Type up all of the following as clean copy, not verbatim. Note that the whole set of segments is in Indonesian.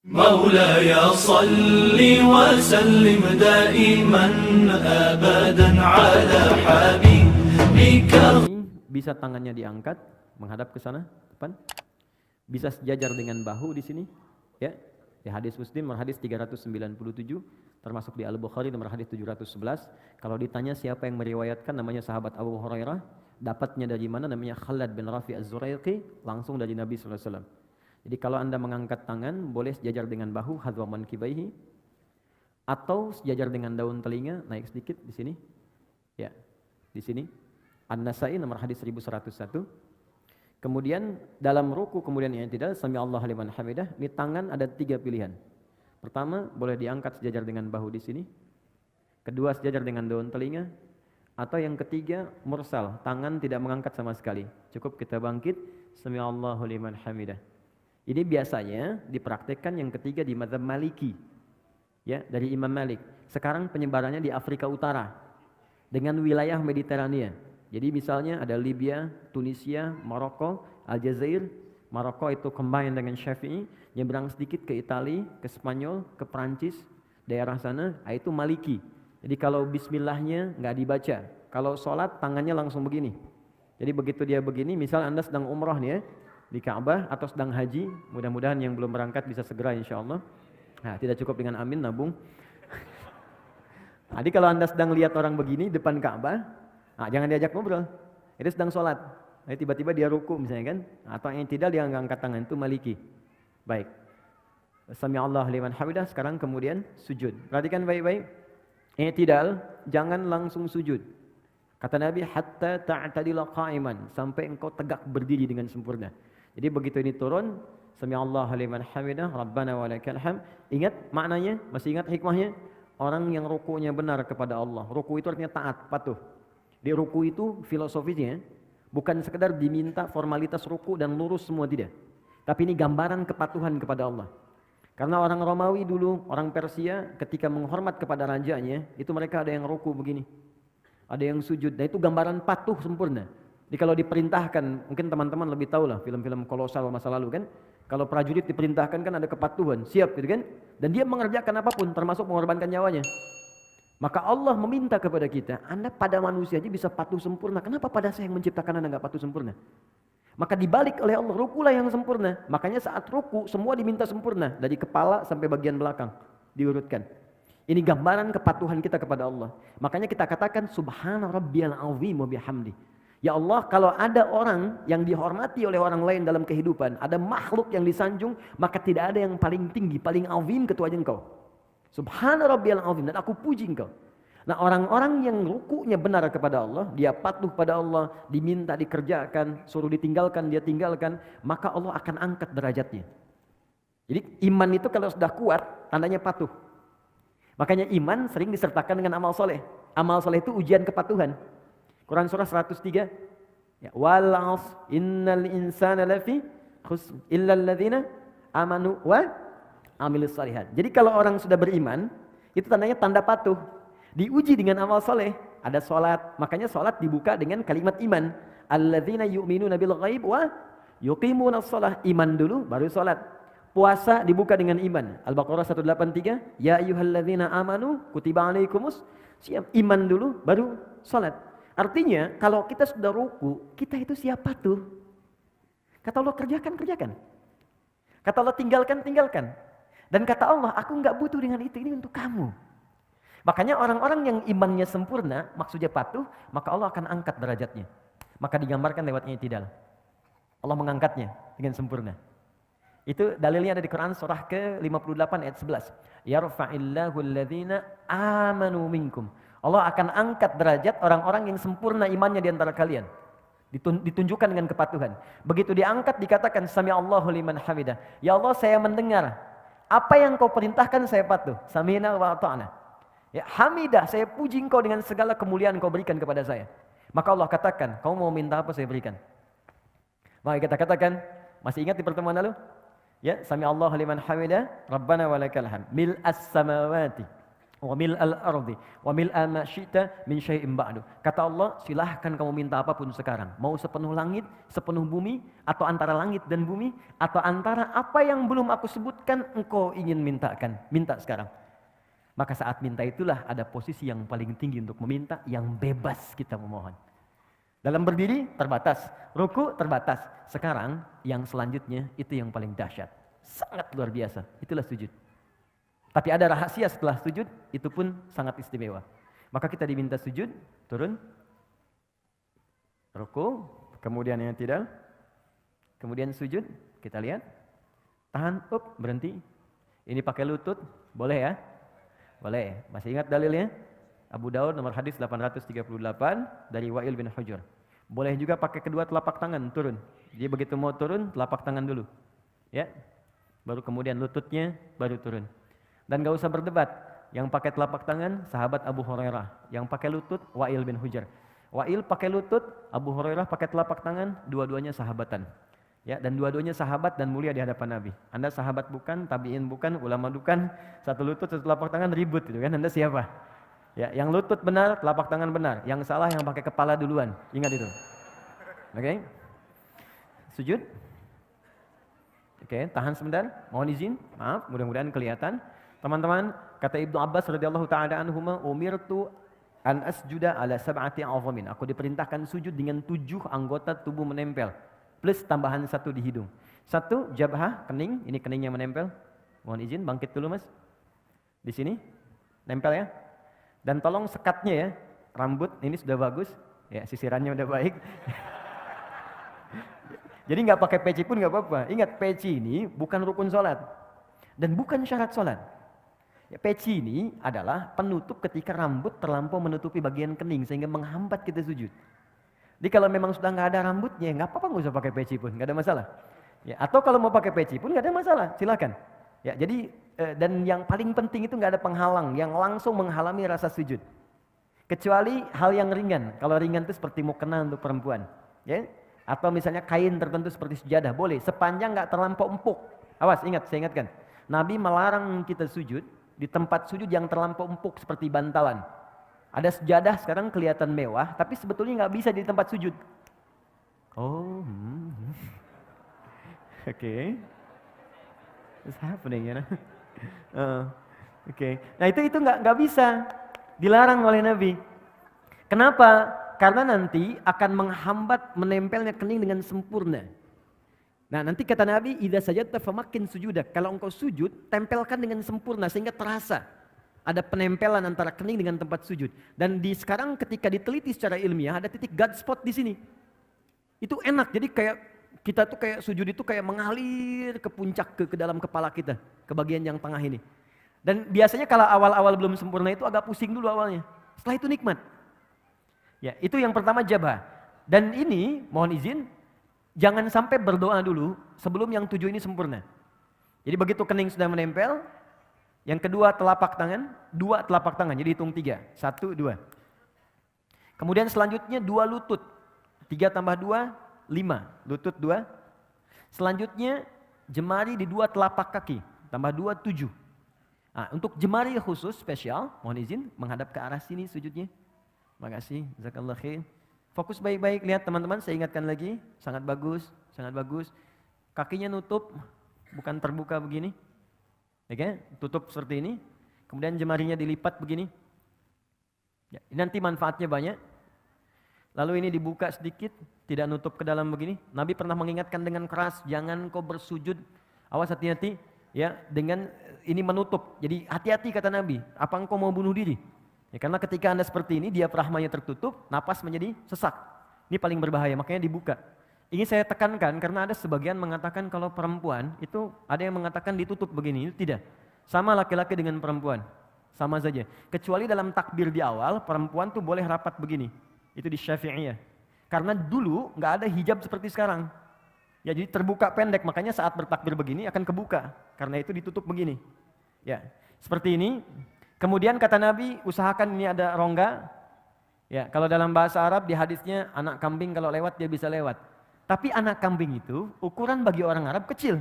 مولاي صل وسلم دائما أبدا على حبيبك. Bisa tangannya diangkat menghadap ke sana depan. Bisa sejajar dengan bahu di sini, ya. Di hadis Muslim nomor hadis 397, termasuk di Al-Bukhari nomor hadis 711. Kalau ditanya siapa yang meriwayatkan, namanya sahabat Abu Hurairah. Dapatnya dari mana? Namanya Khalad bin Rafi Az-Zuraiqi, langsung dari Nabi sallallahu alaihi wasallam. Jadi kalau Anda mengangkat tangan, boleh sejajar dengan bahu, hadwa mankibaihi, atau sejajar dengan daun telinga, naik sedikit di sini. Ya, di sini. An-Nasai nomor hadis 1101. Kemudian dalam ruku kemudian i'tidal, sami Allahu liman hamidah, di tangan ada 3 pilihan. Pertama, boleh diangkat sejajar dengan bahu di sini. Kedua, sejajar dengan daun telinga. Atau yang ketiga, mursal, tangan tidak mengangkat sama sekali. Cukup kita bangkit, sami Allahu liman hamidah. Ini biasanya dipraktekkan yang ketiga di mazhab Maliki. Ya, dari Imam Malik. Sekarang penyebarannya di Afrika Utara dengan wilayah Mediterania. Jadi misalnya ada Libya, Tunisia, Maroko, Aljazair. Maroko itu combine dengan Syafi'i, nyebrang sedikit ke Italia, ke Spanyol, ke Prancis, daerah sana, itu Maliki. Jadi kalau bismillahnya nggak dibaca, kalau sholat tangannya langsung begini. Jadi begitu dia begini, misal Anda sedang umrah nih ya, di Ka'bah atau sedang haji, mudah-mudahan yang belum berangkat bisa segera insya Allah. Nah, tidak cukup dengan amin, nabung. Jadi kalau Anda sedang lihat orang begini depan Ka'bah, nah, jangan diajak ngobrol. Itu sedang sholat. Nah, tiba-tiba dia ruku misalnya kan, atau yang tidak dia angkat tangan, itu Maliki. Baik. Sami Allah liman hamidah. Sekarang kemudian sujud. Perhatikan baik-baik. I'tidal, jangan langsung sujud. Kata Nabi, hatta ta'tadila qa'iman, sampai engkau tegak berdiri dengan sempurna. Jadi begitu ini turun, sami Allah liman hamidah, rabbana walakal hamd. Ingat maknanya? Masih ingat hikmahnya? Orang yang rukunya benar kepada Allah. Ruku itu artinya taat, patuh. Di ruku itu filosofisnya bukan sekedar diminta formalitas ruku dan lurus semua, tidak. Tapi ini gambaran kepatuhan kepada Allah. Karena orang Romawi dulu, orang Persia ketika menghormat kepada rajanya, itu mereka ada yang ruku begini. Ada yang sujud. Nah itu gambaran patuh sempurna. Jadi kalau diperintahkan, mungkin teman-teman lebih tahu lah film-film kolosal masa lalu kan. Kalau prajurit diperintahkan kan ada kepatuhan, siap gitu kan. Dan dia mengerjakan apapun termasuk mengorbankan nyawanya. Maka Allah meminta kepada kita, Anda pada manusia aja bisa patuh sempurna. Kenapa pada saya yang menciptakan Anda nggak patuh sempurna? Maka dibalik oleh Allah, rukulah yang sempurna. Makanya saat ruku semua diminta sempurna. Dari kepala sampai bagian belakang. Diurutkan. Ini gambaran kepatuhan kita kepada Allah. Makanya kita katakan, Subhana rabbiyal azim wa bihamdi. Ya Allah, kalau ada orang yang dihormati oleh orang lain dalam kehidupan, ada makhluk yang disanjung, maka tidak ada yang paling tinggi, paling azim kecuali engkau. Subhana rabbiyal azim, dan aku puji engkau. Nah orang-orang yang rukunya benar kepada Allah, dia patuh pada Allah, diminta dikerjakan, suruh ditinggalkan, dia tinggalkan, maka Allah akan angkat derajatnya. Jadi iman itu kalau sudah kuat, tandanya patuh. Makanya iman sering disertakan dengan amal soleh. Amal soleh itu ujian kepatuhan. Quran surah 103. Ya, wal 'asr innal insana lafi khusr illa alladziina amanu wa amilus shalihat. Jadi kalau orang sudah beriman, itu tandanya tanda patuh. Diuji dengan amal soleh. Ada sholat, makanya sholat dibuka dengan kalimat iman. Alladzina yu'minuna bil ghaib wa yuqimunas shalah. Iman dulu baru sholat. Puasa dibuka dengan iman. Al-Baqarah 183. Ya ayyuhalladzina amanu kutiba alaikumus siyam. Iman dulu baru sholat. Artinya kalau kita sudah ruku, kita itu siap patuh. Kata Allah kerjakan, kerjakan. Kata Allah tinggalkan, tinggalkan. Dan kata Allah, aku enggak butuh dengan itu, ini untuk kamu. Makanya orang-orang yang imannya sempurna, maksudnya patuh, maka Allah akan angkat derajatnya. Maka digambarkan lewat i'tidal. Allah mengangkatnya dengan sempurna. Itu dalilnya ada di Quran surah ke-58 ayat 11. Yarfa'illahu alladhina amanu minkum. Allah akan angkat derajat orang-orang yang sempurna imannya di antara kalian. Ditunjukkan dengan kepatuhan. Begitu diangkat dikatakan sami Allahu liman hamidah. Ya Allah, saya mendengar apa yang kau perintahkan, saya patuh. Sami'na wa ata'na. Ya, hamidah, saya puji engkau dengan segala kemuliaan kau berikan kepada saya. Maka Allah katakan, kau mau minta apa saya berikan. Maka kita katakan, masih ingat di pertemuan lalu? Ya, sami Allahu liman hamidah, Rabbana walakal hamd. Mil'as samawati wa mil'al ardi wa mil'a ma syi'ta min syai'in ba'du. Kata Allah, silahkan kamu minta apapun sekarang. Mau sepenuh langit, sepenuh bumi, atau antara langit dan bumi, atau antara apa yang belum aku sebutkan engkau ingin mintakan. Minta sekarang. Maka saat minta itulah ada posisi yang paling tinggi untuk meminta, yang bebas kita memohon. Dalam berdiri terbatas, ruku terbatas. Sekarang yang selanjutnya itu yang paling dahsyat. Sangat luar biasa, itulah sujud. Tapi ada rahasia setelah sujud, itu pun sangat istimewa. Maka kita diminta sujud, turun, ruku, kemudian yang tidak, kemudian sujud, kita lihat, tahan, berhenti. Ini pakai lutut, boleh ya? Boleh. Masih ingat dalilnya? Abu Daud nomor hadis 838 dari Wa'il bin Hujur. Boleh juga pakai kedua telapak tangan turun. Jadi begitu mau turun, telapak tangan dulu. Ya. Baru kemudian lututnya baru turun. Dan gak usah berdebat. Yang pakai telapak tangan sahabat Abu Hurairah, yang pakai lutut Wa'il bin Hujur. Wa'il pakai lutut, Abu Hurairah pakai telapak tangan, dua-duanya sahabatan. Ya, dan dua-duanya sahabat dan mulia di hadapan Nabi. Anda sahabat bukan, tabi'in bukan, ulama bukan, satu lutut, satu telapak tangan ribut gitu kan. Anda siapa? Ya, yang lutut benar, telapak tangan benar. Yang salah yang pakai kepala duluan. Ingat itu. Oke. Sujud. Oke, tahan sebentar. Mohon izin. Maaf, mudah-mudahan kelihatan. Teman-teman, kata Ibnu Abbas radhiyallahu taala anhuma, umirtu an asjuda ala sab'ati azamin. Aku diperintahkan sujud dengan 7 anggota tubuh menempel. Plus tambahan 1 di hidung. 1, jabhah, kening. Ini keningnya menempel. Mohon izin, bangkit dulu mas. Di sini. Nempel ya. Dan tolong sekatnya ya, rambut ini sudah bagus, ya sisirannya udah baik. Jadi nggak pakai peci pun nggak apa-apa. Ingat, peci ini bukan rukun sholat dan bukan syarat sholat. Ya, peci ini adalah penutup ketika rambut terlampau menutupi bagian kening sehingga menghambat kita sujud. Jadi kalau memang sudah nggak ada rambutnya, nggak apa-apa, nggak usah pakai peci pun, nggak ada masalah. Ya, atau kalau mau pakai peci pun nggak ada masalah, silakan. Ya, jadi dan yang paling penting itu nggak ada penghalang yang langsung menghalangi rasa sujud. Kecuali hal yang ringan. Kalau ringan itu seperti mukena untuk perempuan, ya. Atau misalnya kain tertentu seperti sejadah, boleh sepanjang nggak terlampau empuk. Awas, ingat, saya ingatkan. Nabi melarang kita sujud di tempat sujud yang terlampau empuk seperti bantalan. Ada sejadah sekarang kelihatan mewah, tapi sebetulnya nggak bisa di tempat sujud. Oh, Oke. What's happening, you know? Oke. Nah itu nggak bisa, dilarang oleh Nabi. Kenapa? Karena nanti akan menghambat menempelnya kening dengan sempurna. Nah nanti kata Nabi, idza sajadta famakin sujudak. Kalau engkau sujud, tempelkan dengan sempurna sehingga terasa ada penempelan antara kening dengan tempat sujud. Dan sekarang ketika diteliti secara ilmiah ada titik God spot di sini. Itu enak. Jadi kayak kita tuh kayak sujud itu kayak mengalir ke puncak ke dalam kepala kita, ke bagian yang tengah ini. Dan biasanya kalau awal-awal belum sempurna itu agak pusing dulu awalnya. Setelah itu nikmat. Ya, itu yang pertama jabah. Dan ini mohon izin, jangan sampai berdoa dulu sebelum yang 7 ini sempurna. Jadi begitu kening sudah menempel, yang kedua telapak tangan, 2 telapak tangan, jadi hitung 3. 1, 2. Kemudian selanjutnya 2 lutut. 3 tambah 2, 5, lutut 2. Selanjutnya jemari di 2 telapak kaki, tambah 2, 7. Nah, untuk jemari khusus spesial, mohon izin menghadap ke arah sini sujudnya. Makasih, jazakallah khair. Fokus baik-baik, lihat teman-teman, saya ingatkan lagi, sangat bagus, sangat bagus. Kakinya nutup, bukan terbuka begini. Oke, tutup seperti ini. Kemudian jemarinya dilipat begini. Ya, nanti manfaatnya banyak. Lalu ini dibuka sedikit, tidak nutup ke dalam begini. Nabi pernah mengingatkan dengan keras, jangan kau bersujud, awas hati-hati, ya, dengan ini menutup. Jadi hati-hati kata Nabi, apa engkau mau bunuh diri? Ya, karena ketika Anda seperti ini, diafragmanya tertutup, napas menjadi sesak. Ini paling berbahaya, makanya dibuka. Ini saya tekankan karena ada sebagian mengatakan kalau perempuan itu ada yang mengatakan ditutup begini, itu tidak. Sama laki-laki dengan perempuan, sama saja. Kecuali dalam takbir di awal, perempuan tuh boleh rapat begini. Itu di Syafi'iyah. Karena dulu nggak ada hijab seperti sekarang. Ya, jadi terbuka pendek, makanya saat bertakbir begini akan kebuka. Karena itu ditutup begini. Ya, seperti ini. Kemudian kata Nabi, usahakan ini ada rongga. Ya, kalau dalam bahasa Arab di hadisnya anak kambing kalau lewat dia bisa lewat. Tapi anak kambing itu ukuran bagi orang Arab kecil.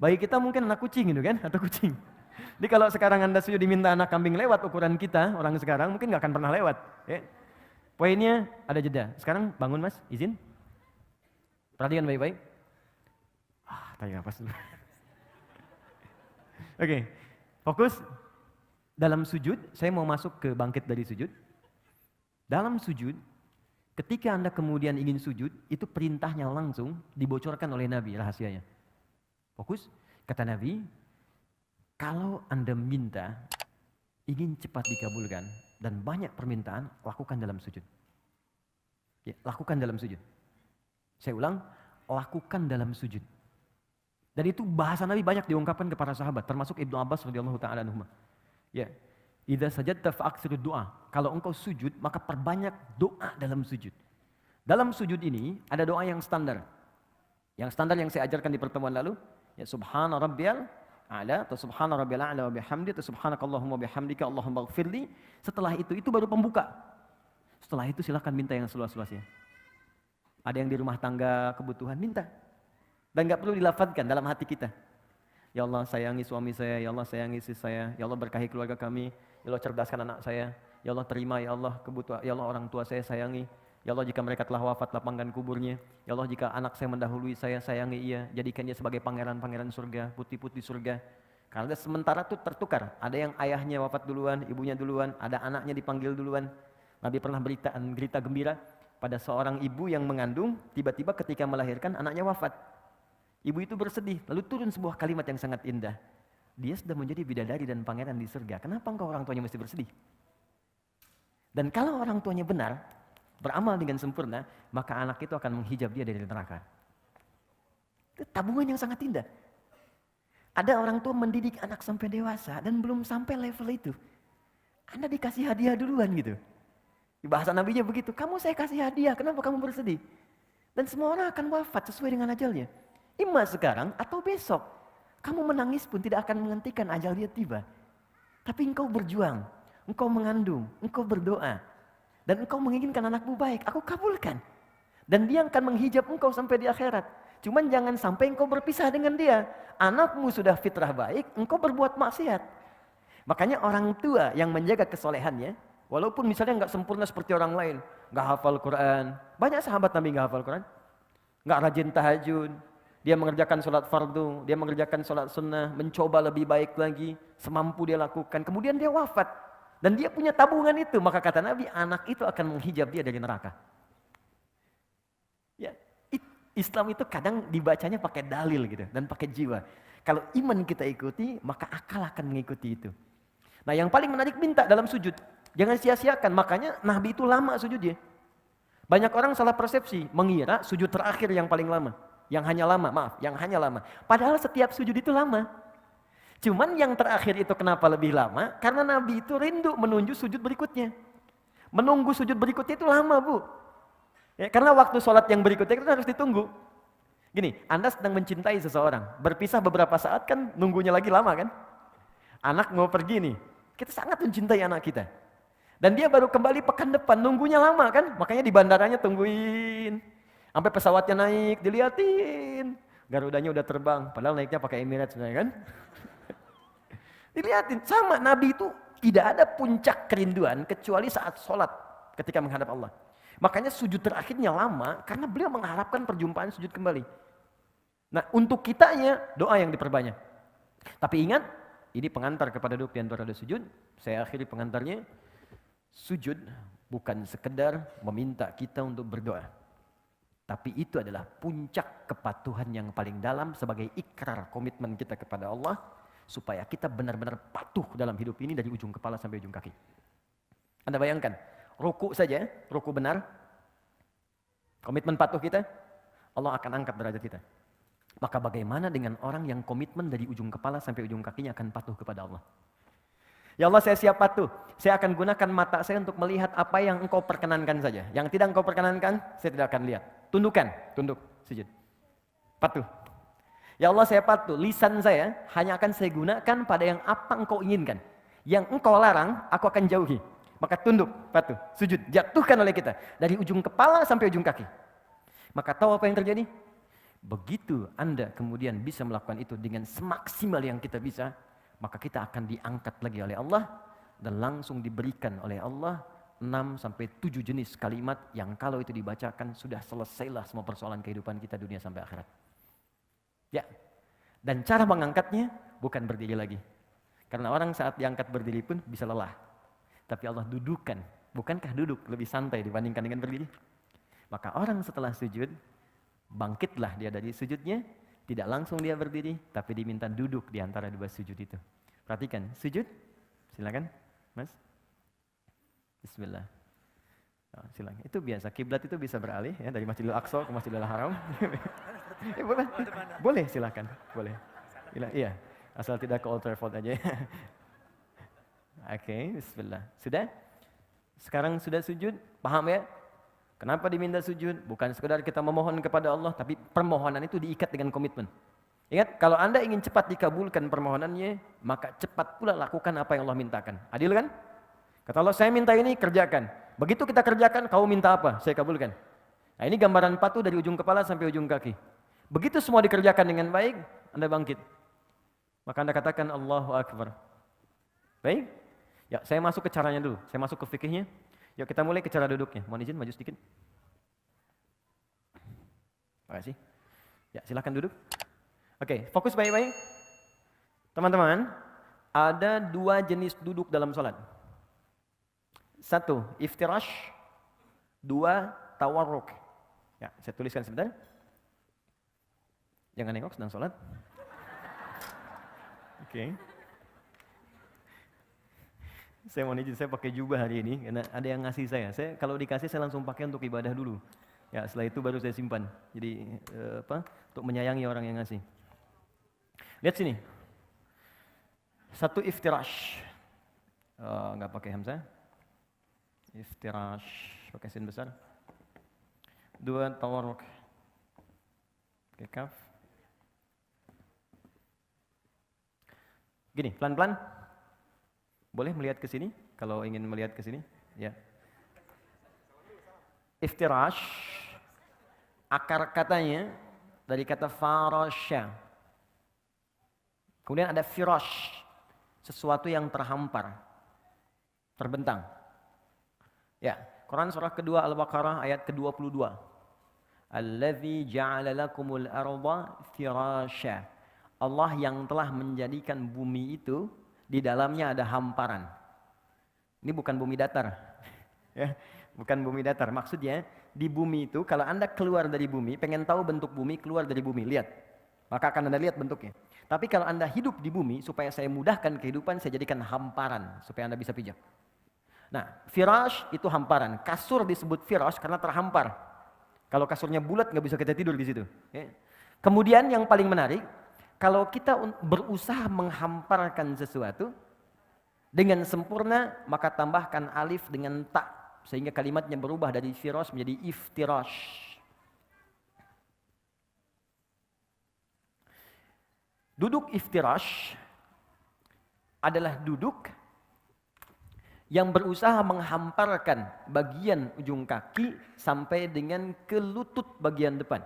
Bagi kita mungkin anak kucing gitu kan, atau kucing. Jadi kalau sekarang Anda sujud diminta anak kambing lewat ukuran kita, orang sekarang mungkin nggak akan pernah lewat. Ya. Poinnya ada jeda. Sekarang bangun Mas, izin. Perhatikan baik-baik. Tanya apa dulu. Oke, fokus. Dalam sujud, saya mau masuk ke bangkit dari sujud. Dalam sujud, ketika Anda kemudian ingin sujud, itu perintahnya langsung dibocorkan oleh Nabi, rahasianya. Fokus, kata Nabi, kalau Anda minta, ingin cepat dikabulkan, dan banyak permintaan, lakukan dalam sujud. Ya, lakukan dalam sujud. Saya ulang, lakukan dalam sujud. Dan itu bahasa Nabi banyak diungkapkan kepada sahabat, termasuk Ibnu Abbas radhiyallahu ta'ala anhuma. Ya, idza sajadta fa'aksirud doa. Kalau engkau sujud, maka perbanyak doa dalam sujud. Dalam sujud ini ada doa yang standar. Yang standar yang saya ajarkan di pertemuan lalu, ya subhana rabbiyal a'la atau subhana rabbiyal a'la wa bihamdi atau subhanakallahumma bihamdika Allahumma ighfirli. Setelah itu baru pembuka. Setelah itu silakan minta yang seluas-luasnya. Ada yang di rumah tangga kebutuhan, minta. Dan enggak perlu dilafadzkan dalam hati kita. Ya Allah sayangi suami saya, ya Allah sayangi istri saya, ya Allah berkahi keluarga kami, ya Allah cerdaskan anak saya, ya Allah terima ya Allah kebutuhan, ya Allah orang tua saya sayangi, ya Allah jika mereka telah wafat lapangkan kuburnya, ya Allah jika anak saya mendahului saya sayangi ia, jadikan dia sebagai pangeran-pangeran surga, putih-putih surga. Karena sementara itu tertukar, ada yang ayahnya wafat duluan, ibunya duluan, ada anaknya dipanggil duluan. Nabi pernah berita gembira pada seorang ibu yang mengandung, tiba-tiba ketika melahirkan anaknya wafat. Ibu itu bersedih, lalu turun sebuah kalimat yang sangat indah. Dia sudah menjadi bidadari dan pangeran di surga. Kenapa engkau orang tuanya mesti bersedih? Dan kalau orang tuanya benar, beramal dengan sempurna, maka anak itu akan menghijab dia dari neraka. Itu tabungan yang sangat indah. Ada orang tua mendidik anak sampai dewasa dan belum sampai level itu. Anda dikasih hadiah duluan gitu. Di bahasa Nabinya begitu, kamu saya kasih hadiah, kenapa kamu bersedih? Dan semua orang akan wafat sesuai dengan ajalnya. Ima sekarang atau besok. Kamu menangis pun tidak akan menghentikan ajal dia tiba. Tapi engkau berjuang, engkau mengandung, engkau berdoa. Dan engkau menginginkan anakmu baik, aku kabulkan. Dan dia akan menghijab engkau sampai di akhirat. Cuman jangan sampai engkau berpisah dengan dia. Anakmu sudah fitrah baik, engkau berbuat maksiat. Makanya orang tua yang menjaga kesolehannya, walaupun misalnya nggak sempurna seperti orang lain, nggak hafal Quran. Banyak sahabat Nabi nggak hafal Quran, nggak rajin tahajud. Dia mengerjakan sholat fardu, dia mengerjakan sholat sunnah, mencoba lebih baik lagi, semampu dia lakukan. Kemudian dia wafat. Dan dia punya tabungan itu. Maka kata Nabi, anak itu akan menghijab dia dari neraka. Ya, Islam itu kadang dibacanya pakai dalil gitu dan pakai jiwa. Kalau iman kita ikuti, maka akal akan mengikuti itu. Nah yang paling menarik minta dalam sujud. Jangan sia-siakan, makanya Nabi itu lama sujudnya. Banyak orang salah persepsi, mengira sujud terakhir yang paling lama. Yang hanya lama. Padahal setiap sujud itu lama. Cuman yang terakhir itu kenapa lebih lama? Karena Nabi itu rindu menuju sujud berikutnya. Menunggu sujud berikutnya itu lama, Bu. Ya, karena waktu sholat yang berikutnya itu harus ditunggu. Gini, Anda sedang mencintai seseorang. Berpisah beberapa saat kan nunggunya lagi lama kan? Anak mau pergi nih. Kita sangat mencintai anak kita. Dan dia baru kembali pekan depan, nunggunya lama kan? Makanya di bandaranya tungguin. Sampai pesawatnya naik, diliatin. Garudanya udah terbang, padahal naiknya pakai Emirates sebenarnya kan. Diliatin, sama Nabi itu tidak ada puncak kerinduan kecuali saat sholat ketika menghadap Allah. Makanya sujud terakhirnya lama karena beliau mengharapkan perjumpaan sujud kembali. Nah untuk kitanya doa yang diperbanyak. Tapi ingat, ini pengantar kepada doa di antara sujud. Saya akhiri pengantarnya. Sujud bukan sekedar meminta kita untuk berdoa. Tapi itu adalah puncak kepatuhan yang paling dalam sebagai ikrar komitmen kita kepada Allah. Supaya kita benar-benar patuh dalam hidup ini dari ujung kepala sampai ujung kaki. Anda bayangkan, ruku saja, ruku benar. Komitmen patuh kita, Allah akan angkat derajat kita. Maka bagaimana dengan orang yang komitmen dari ujung kepala sampai ujung kakinya akan patuh kepada Allah. Ya Allah saya siap patuh, saya akan gunakan mata saya untuk melihat apa yang engkau perkenankan saja. Yang tidak engkau perkenankan, saya tidak akan lihat. Tundukkan, tunduk, sujud. Patuh. Ya Allah saya patuh, lisan saya hanya akan saya gunakan pada yang apa engkau inginkan. Yang engkau larang, aku akan jauhi. Maka tunduk, patuh, sujud, jatuhkan oleh kita. Dari ujung kepala sampai ujung kaki. Maka tahu apa yang terjadi? Begitu Anda kemudian bisa melakukan itu dengan semaksimal yang kita bisa, maka kita akan diangkat lagi oleh Allah dan langsung diberikan oleh Allah 6-7 jenis kalimat yang kalau itu dibacakan sudah selesailah semua persoalan kehidupan kita dunia sampai akhirat. Ya. Dan cara mengangkatnya bukan berdiri lagi. Karena orang saat diangkat berdiri pun bisa lelah. Tapi Allah dudukan. Bukankah duduk lebih santai dibandingkan dengan berdiri? Maka orang setelah sujud, bangkitlah dia dari sujudnya, tidak langsung dia berdiri, tapi diminta duduk di antara dua sujud itu. Perhatikan, sujud, silakan, Mas. Bismillah. Oh, silakan. Itu biasa, kiblat itu bisa beralih ya dari Masjidil Aqsa ke Masjidil Haram. Boleh, boleh silakan, boleh. Iya, asal tidak ke Old Trafford aja. Oke, Bismillah. Sudah? Sekarang sudah sujud, paham ya? Kenapa diminta sujud? Bukan sekedar kita memohon kepada Allah, tapi permohonan itu diikat dengan komitmen. Ingat, kalau Anda ingin cepat dikabulkan permohonannya, maka cepat pula lakukan apa yang Allah mintakan. Adil kan? Kata Allah, saya minta ini, kerjakan. Begitu kita kerjakan, kau minta apa? Saya kabulkan. Nah, ini gambaran patung dari ujung kepala sampai ujung kaki. Begitu semua dikerjakan dengan baik, Anda bangkit. Maka Anda katakan, Allahu Akbar. Baik? Ya, saya masuk ke caranya dulu. Saya masuk ke fikihnya. Yuk kita mulai ke cara duduknya. Mohon izin maju sedikit. Terima kasih. Ya, silakan duduk. Oke, fokus baik-baik. Teman-teman, ada 2 jenis duduk dalam salat. 1, iftirash. 2, tawarruk. Ya, saya tuliskan sebentar. Jangan nengok sedang salat. Oke. Saya mau izin, saya pakai jubah hari ini karena ada yang ngasih saya. Saya kalau dikasih saya langsung pakai untuk ibadah dulu. Ya, setelah itu baru saya simpan. Jadi untuk menyayangi orang yang ngasih. Lihat sini. 1 iftirash. Enggak pakai hamzah. Iftirash pakai sin besar. 2 tawarruk. Pakai kaf. Gini, pelan-pelan. Boleh melihat ke sini kalau ingin melihat ke sini, ya. Iftirash akar katanya dari kata farasya. Kemudian ada firash, sesuatu yang terhampar, terbentang. Ya, Quran surah kedua Al-Baqarah ayat ke-22. Allazi ja'ala lakumul arda firasya. Allah yang telah menjadikan bumi itu di dalamnya ada hamparan. Ini bukan bumi datar. Ya, bukan bumi datar. Maksudnya di bumi itu kalau Anda keluar dari bumi, pengen tahu bentuk bumi, keluar dari bumi, lihat. Maka akan Anda lihat bentuknya. Tapi kalau Anda hidup di bumi, supaya saya mudahkan kehidupan, saya jadikan hamparan supaya Anda bisa pijak. Nah, firash itu hamparan. Kasur disebut firash karena terhampar. Kalau kasurnya bulat nggak bisa kita tidur di situ. Ya. Kemudian yang paling menarik, kalau kita berusaha menghamparkan sesuatu dengan sempurna, maka tambahkan alif dengan ta sehingga kalimatnya berubah dari firash menjadi iftirash. Duduk iftirash adalah duduk yang berusaha menghamparkan bagian ujung kaki sampai dengan ke lutut bagian depan.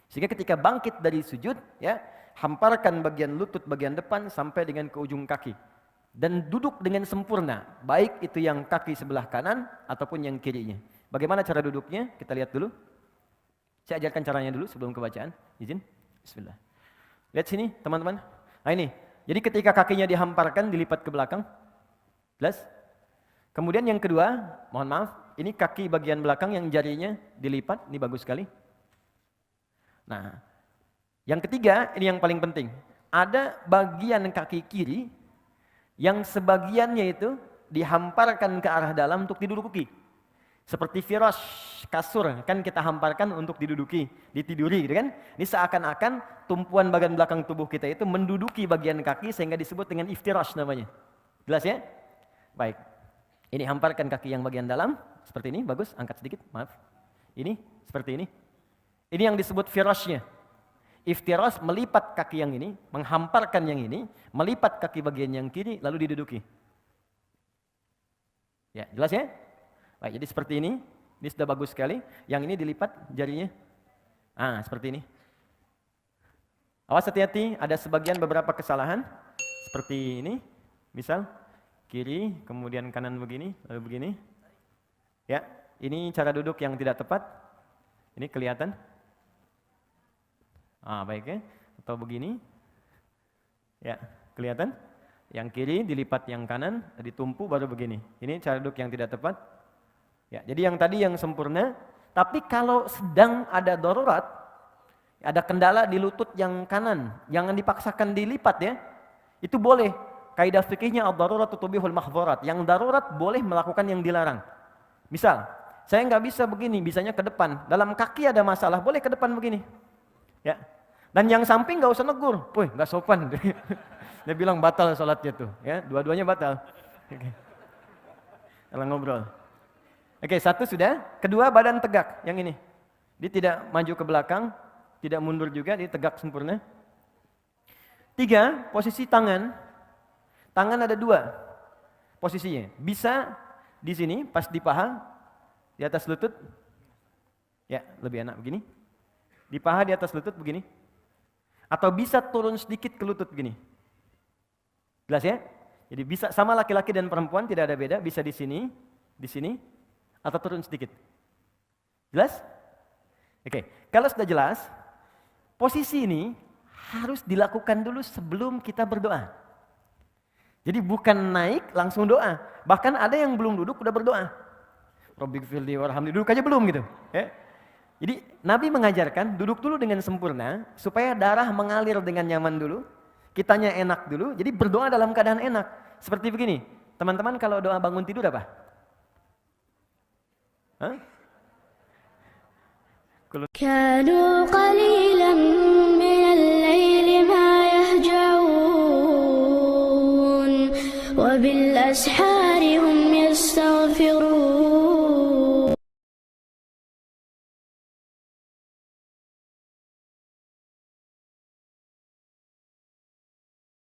Sehingga ketika bangkit dari sujud, ya, hamparkan bagian lutut bagian depan sampai dengan ke ujung kaki. Dan duduk dengan sempurna, baik itu yang kaki sebelah kanan ataupun yang kirinya. Bagaimana cara duduknya? Kita lihat dulu. Saya ajarkan caranya dulu sebelum kebacaan. Izin. Bismillah. Lihat sini teman-teman. Nah ini. Jadi ketika kakinya dihamparkan, dilipat ke belakang. Jelas? Kemudian yang kedua, mohon maaf, ini kaki bagian belakang yang jarinya dilipat. Ini bagus sekali. Nah, yang ketiga, ini yang paling penting. Ada bagian kaki kiri yang sebagiannya itu dihamparkan ke arah dalam untuk diduduki. Seperti firash, kasur, kan kita hamparkan untuk diduduki, ditiduri gitu kan. Ini seakan-akan tumpuan bagian belakang tubuh kita itu menduduki bagian kaki sehingga disebut dengan iftirash namanya. Jelas ya? Baik. Ini hamparkan kaki yang bagian dalam, seperti ini, bagus, angkat sedikit, maaf. Ini, seperti ini. Ini yang disebut firashnya. Iftirash melipat kaki yang ini, menghamparkan yang ini, melipat kaki bagian yang kiri, lalu diduduki. Ya, jelas ya? Baik, jadi seperti ini sudah bagus sekali. Yang ini dilipat jarinya. Seperti ini. Awas hati-hati, ada sebagian beberapa kesalahan. seperti ini, misal kiri, kemudian kanan begini, lalu begini. Ya, ini cara duduk yang tidak tepat. Ini kelihatan? Baik ya. Atau begini. Ya, kelihatan? Yang kiri dilipat yang kanan, ditumpu baru begini. Ini cara duduk yang tidak tepat. Ya, jadi yang tadi yang sempurna. Tapi kalau sedang ada darurat, ada kendala di lutut yang kanan, jangan dipaksakan dilipat ya. Itu boleh. Kaidah fikihnya ad-darurat tubihul mahdzurat. Yang darurat boleh melakukan yang dilarang. Misal, saya nggak bisa begini, bisanya ke depan. Dalam kaki ada masalah, boleh ke depan begini. Ya. Dan yang samping nggak usah negur. Woi, nggak sopan. Dia bilang batal sholatnya tuh. Ya, dua-duanya batal. Oke. Kalau ngobrol. Oke, satu sudah. Kedua, badan tegak. Yang ini. Dia tidak maju ke belakang, tidak mundur juga, dia tegak sempurna. 3, posisi tangan. Tangan ada 2 posisinya. Bisa di sini, pas di paha, di atas lutut. Ya, lebih enak begini. Di paha, di atas lutut begini. Atau bisa turun sedikit ke lutut begini. Jelas ya? Jadi bisa sama laki-laki dan perempuan, tidak ada beda. Bisa di sini, atau turun sedikit. Jelas? Oke, kalau sudah jelas, posisi ini harus dilakukan dulu sebelum kita berdoa. Jadi bukan naik langsung doa. Bahkan ada yang belum duduk udah berdoa. Rabbighfirli warhamni, duduk aja belum gitu. Ya. Jadi Nabi mengajarkan duduk dulu dengan sempurna supaya darah mengalir dengan nyaman dulu, kitanya enak dulu. Jadi berdoa dalam keadaan enak. Seperti begini, teman-teman kalau doa bangun tidur apa? كانوا قليلا من الليل ما يهجعون وبالأسحار هم يستغفرون